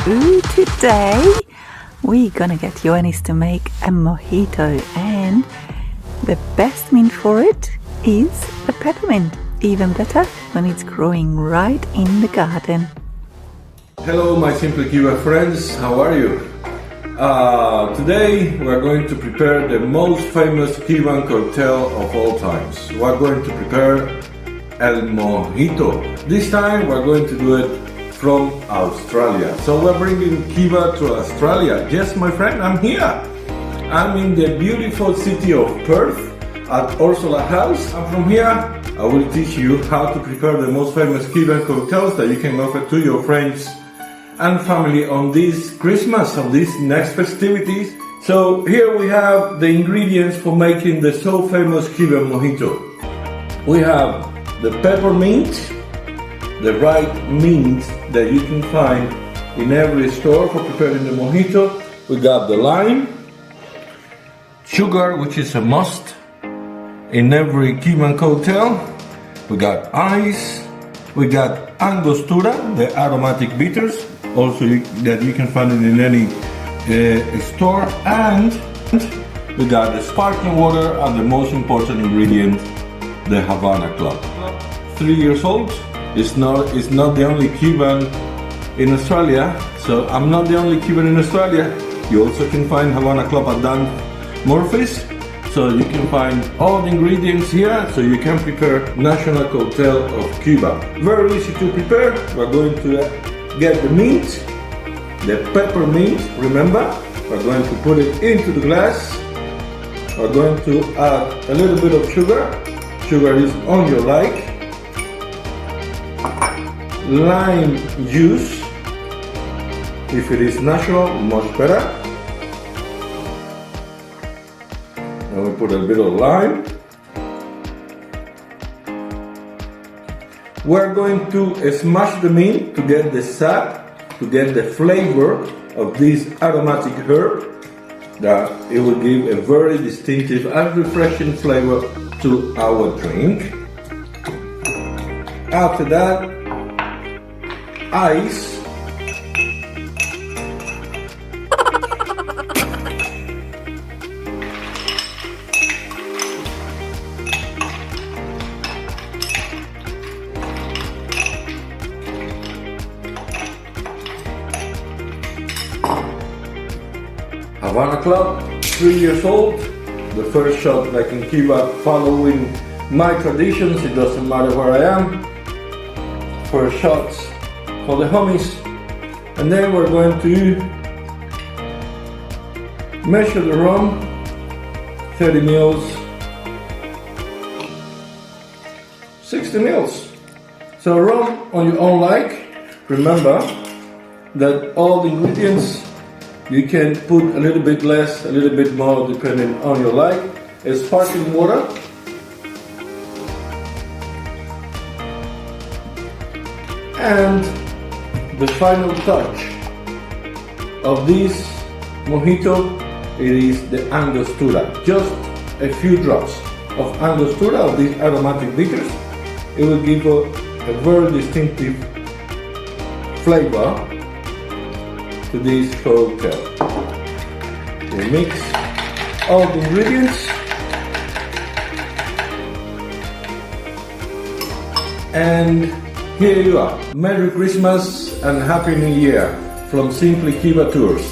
Ooh, today we're gonna get Yoanis to make a mojito, and the best mint for it is the peppermint. Even better when it's growing right in the garden. Hello my Simply Cuba friends, how are you? Today we're going to prepare the most famous Cuban cocktail of all times. We're going to prepare el Mojito. This time we're going to do it from Australia. So we're bringing Cuba to Australia. Yes, my friend, I'm here. I'm in the beautiful city of Perth at Ursula House. And from here I will teach you how to prepare the most famous Cuban cocktails that you can offer to your friends and family on this Christmas, on these next festivities. So here we have the ingredients for making the so famous Cuban mojito. We have the peppermint, the right mint that you can find in every store for preparing the mojito. We got the lime, sugar, which is a must in every Cuban cocktail. We got ice, we got angostura, the aromatic bitters, also that you can find it in any store, and we got the sparkling water and the most important ingredient, the Havana Club. 3 years old. It's not the only Cuban in Australia, so I'm not the only Cuban in Australia. You also can find Havana Club at Dan Murphy's, so you can find all the ingredients here, so you can prepare national cocktail of Cuba. Very easy to prepare. We're going to get the mint, the peppermint, remember? We're going to put it into the glass. We're going to add a little bit of sugar. Sugar is on your like. Lime juice, if it is natural, much better. And we put a bit of lime. We're going to smash the mint to get the sap, to get the flavor of this aromatic herb, that it will give a very distinctive and refreshing flavor to our drink. After that, ice, Havana Club, 3 years old, the first shot like in Cuba, following my traditions, it doesn't matter where I am. First shots for the homies, and then we're going to measure the rum, 30 mils, 60 mils. So rum on your own like. Remember that all the ingredients you can put a little bit less, a little bit more depending on your like. Sparkling water, and the final touch of this mojito, it is the angostura. Just a few drops of angostura, of these aromatic bitters. It will give a very distinctive flavor to this cocktail. We mix all the ingredients, and here you are. Merry Christmas and Happy New Year from Simply Cuba Tours.